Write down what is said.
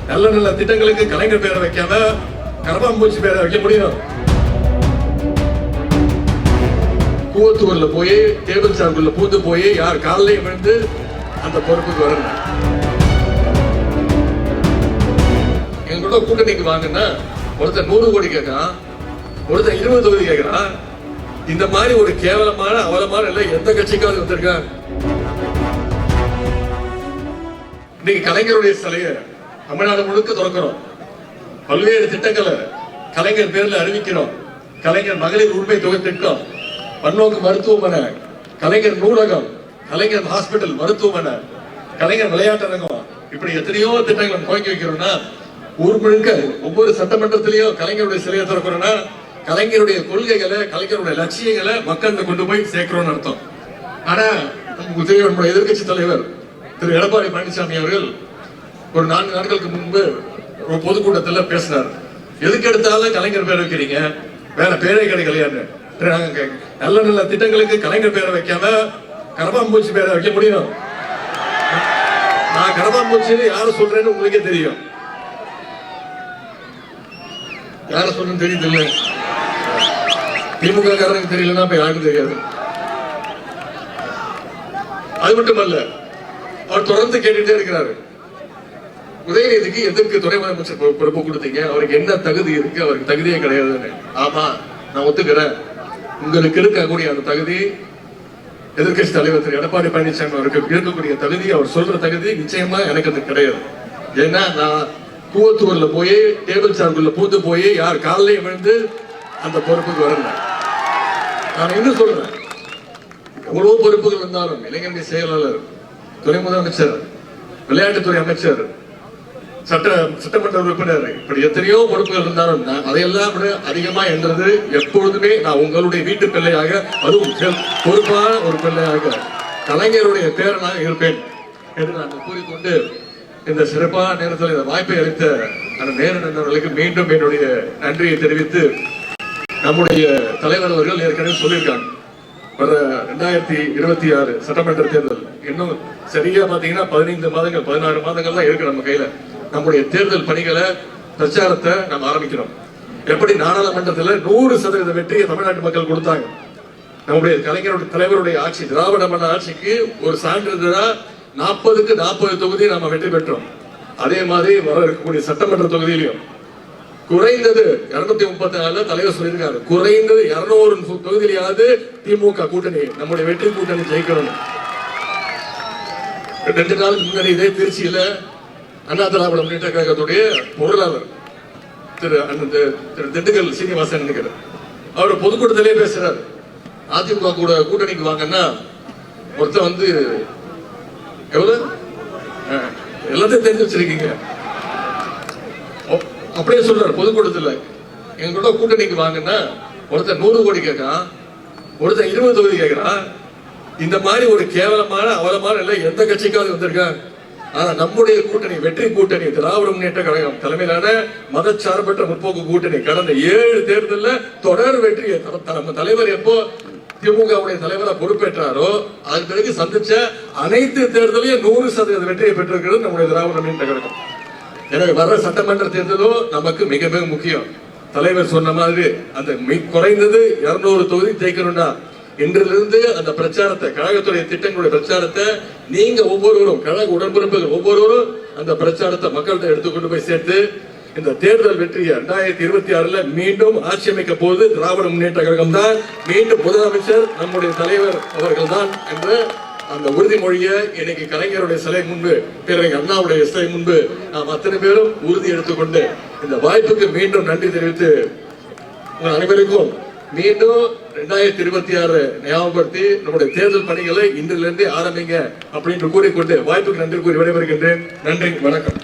நல்ல நல்ல திட்டங்களுக்கு கலைஞர் பேரை வைக்காம கரப்பாம்பூச்சி பேரை வைக்க முடியும். கூவத்தூர்ல போய் டேபிள் சார்க்குள்ள பூந்து போய் யார் காலையும் விழுந்து அந்த பொறுப்புக்கு வரணும். எங்களோட கூட்டணிக்கு வாங்கன்னா ஒருத்தர் 100 கோடி கேட்கறான், ஒருத்தர் 20 தொகுதி கேட்கறான். இந்த மாதிரி ஒரு கேவலமான அவலமான இல்லை எந்த கட்சிக்காவது வந்திருக்காங்க. இன்னைக்கு கலைஞருடைய சிலையை தமிழ்நாடு முழுக்க திறக்கிறோம். பல்வேறு திட்டங்களை கலைஞர் பேர்ல அறிவிக்கிறோம். கலைஞர் மகளிர் உரிமை தொகை திட்டம், பன்னோக்கு மருத்துவமனை, கலைஞர் நூலகம், கலைஞர் ஹாஸ்பிட்டல் மருத்துவமனை, கலைஞர் விளையாட்டரங்கம், இப்படி எத்தனையோ திட்டங்களை துவக்கி வைக்கிறோம்னா ஊர் முழுக்க ஒவ்வொரு சட்டமன்றத்திலையும் கலைஞருடைய சிலையை திறக்கிறோம்னா கலைஞருடைய கொள்கைகளை கலைஞருடைய லட்சியங்களை மக்கள்கிட்ட கொண்டு போய் சேர்க்கிறோம்னு அர்த்தம். ஆனா நம்முடைய எதிர்கட்சி தலைவர் திரு எடப்பாடி பழனிசாமி அவர்கள் ஒரு 4 நாட்களுக்கு முன்பு ஒரு பொதுக்கூட்டத்தில் பேசினார். எதுக்கு எடுத்தாலும் கலைஞர் பேர் வைக்கிறீங்க, வேற பேரே கிடைக்கலையான்னு. நல்ல நல்ல திட்டங்களுக்கு கலைஞர் பேரை வைக்காம கரப்பாம்பூச்சி பேரை வைக்க முடியும். நான் கரப்பாம்பூச்சின்னு யார சொல்றேன்னு உங்களுக்கே தெரியும். யார சொல்றேன்னு தெரியுது. திமுக காரனுக்கு தெரியலன்னா இப்ப யாருக்கும் தெரியாது. அது மட்டுமல்ல, அவர் தொடர்ந்து கேட்டுட்டே இருக்கிறாரு, உதயநிதிக்கு எதற்கு துணை முதலமைச்சர் பொறுப்பு கொடுத்தீங்க, அவருக்கு என்ன தகுதி இருக்கு, அவருக்கு தகுதியே கிடையாதுன்னு. ஆமா, நான் ஒத்துக்கிறேன், உங்களுக்கு இருக்கக்கூடிய அந்த தகுதி எதிர்கட்சி தலைவர் திரு எடப்பாடி பழனிசாமி அவருக்கு இருக்கக்கூடிய தகுதி, அவர் சொல்ற தகுதி நிச்சயமா எனக்கு அது கிடையாது. ஏன்னா நான் கூவத்தூர்ல போய் டேபிள் சார்க்குள்ள பூந்து போய் யார் காலையும் விழுந்து அந்த பொறுப்புக்கு வரல. நான் இன்னும் சொல்றேன், எவ்வளவு பொறுப்புகள் இருந்தாலும் இளைஞரணி செயலாளர், துணை முதலமைச்சர், விளையாட்டுத்துறை அமைச்சர், சட்டமன்ற உறுப்பினர், இப்படி எத்தனையோ பொறுப்புகள் இருந்தாலும் அதையெல்லாம் விட அதிகமா என்றது எப்பொழுதுமே நான் உங்களுடைய வீட்டு பிள்ளையாக, அதுவும் பொறுப்பான ஒரு பிள்ளையாக கலைஞருடைய பேரனாக இருப்பேன் என்று நான் கூறிக்கொண்டு இந்த சிறப்பான நேரத்தில் இந்த வாய்ப்பை அளித்த அந்த நேர நண்பர்களுக்கு மீண்டும் என்னுடைய நன்றியை தெரிவித்து, நம்முடைய தலைவர் அவர்கள் ஏற்கனவே சொல்லியிருக்காங்க, வர 2026 சட்டமன்ற தேர்தல் இன்னும் சரியா பாத்தீங்கன்னா 15 மாதங்கள் 16 மாதங்கள் தான் இருக்கு நம்ம கையில. நம்முடைய தேர்தல் பணிகளை பிரச்சாரத்தை நம்ம ஆரம்பிக்கிறோம். எப்படி நாடாளுமன்றத்தில் 100% வெற்றியை தமிழ்நாட்டு மக்கள் கொடுத்தாங்க. நம்முடைய கலைஞருடைய தலைவருடைய ஆட்சி, திராவிட மன்ன ஆட்சிக்கு ஒரு சான்றிதழா 40க்கு 40 தொகுதி நம்ம வெற்றி பெற்றோம். அதே மாதிரி வர இருக்கக்கூடிய சட்டமன்ற தொகுதியிலையும் குறைந்தது 234 தலைவர் சொல்லியிருக்காரு, குறைந்தது 200 தொகுதியிலாவது திமுக கூட்டணி, நம்முடைய வெற்றி கூட்டணி ஜெயிக்கணும். 2 நாளுக்கு முன்னாடி இதே திருச்சியில அண்ணா திராவிட முன்னேற்ற கழகத்துடைய பொருளாளர் திரு திண்டுக்கல் சீனிவாசன் நினைக்கிறார், அவர் பொதுக்கூட்டத்திலே பேசுறாரு, அதிமுக கூட கூட்டணிக்கு வாங்கன்னா ஒருத்தர் வந்து எவ்வளவு எல்லாத்தையும் தெரிஞ்சு வச்சிருக்கீங்க அப்படியே சொல்றாரு பொதுக்கூட்டத்தில், எங்களோட கூட்டணிக்கு வாங்கன்னா ஒருத்தர் 100 கோடி கேட்கறான், ஒருத்தர் 20 தொகுதி கேட்கறான். இந்த மாதிரி ஒரு கேவலமான அவலமான இல்லை எந்த கட்சிக்காவது வந்திருக்காங்க. ஆனா நம்முடைய கூட்டணி, வெற்றி கூட்டணி, திராவிட முன்னேற்ற கழகம் தலைமையிலான மதச்சார்பற்ற முற்போக்கு கூட்டணி கடந்த 7 தேர்தலில் தொடர் வெற்றியை நம்ம தலைவர் எப்போ திமுகவுடைய தலைவரா பொறுப்பேற்றாரோ அதன் பிறகு சந்திச்ச அனைத்து தேர்தலையும் 100% வெற்றியை பெற்றிருக்கிறது நம்முடைய திராவிட முன்னேற்ற கழகம். எனவே வர்ற சட்டமன்ற தேர்தலும் நமக்கு மிக மிக முக்கியம். தலைவர் சொன்ன மாதிரி அந்த குறைந்தது 200 தொகுதி ஜெயிக்கணும்னா இன்றிலிருந்து அந்த பிரச்சாரத்தை, கழகத்துடைய திட்டங்களுடைய பிரச்சாரத்தை நீங்க ஒவ்வொருவரும், கழக உடன்பிறப்புகள் ஒவ்வொருவரும் அந்த பிரச்சாரத்தை மக்கள்கிட்ட எடுத்துக்கொண்டு போய் சேர்த்து இந்த தேர்தல் வெற்றியை 2026 மீண்டும் ஆட்சி அமைக்க போது திராவிட முன்னேற்ற கழகம் தான், மீண்டும் முதலமைச்சர் நம்முடைய தலைவர் அவர்கள் தான் என்ற அந்த உறுதிமொழியை இன்னைக்கு கலைஞருடைய சிலை முன்பு, பேரறிஞர் அண்ணாவுடைய சிலை முன்பு நாம் அத்தனை பேரும் உறுதி எடுத்துக்கொண்டு இந்த வாய்ப்புக்கு மீண்டும் நன்றி தெரிவித்து உங்கள் அனைவருக்கும் மீண்டும் 2026 ஞாபகப்படுத்தி நம்முடைய தேர்தல் பணிகளை இன்றிலிருந்தே ஆரம்பிங்க அப்படின்னு கூறிக்கொண்டு வாய்ப்புக்கு நன்றி கூறி விடைபெறுகின்றேன். நன்றி, வணக்கம்.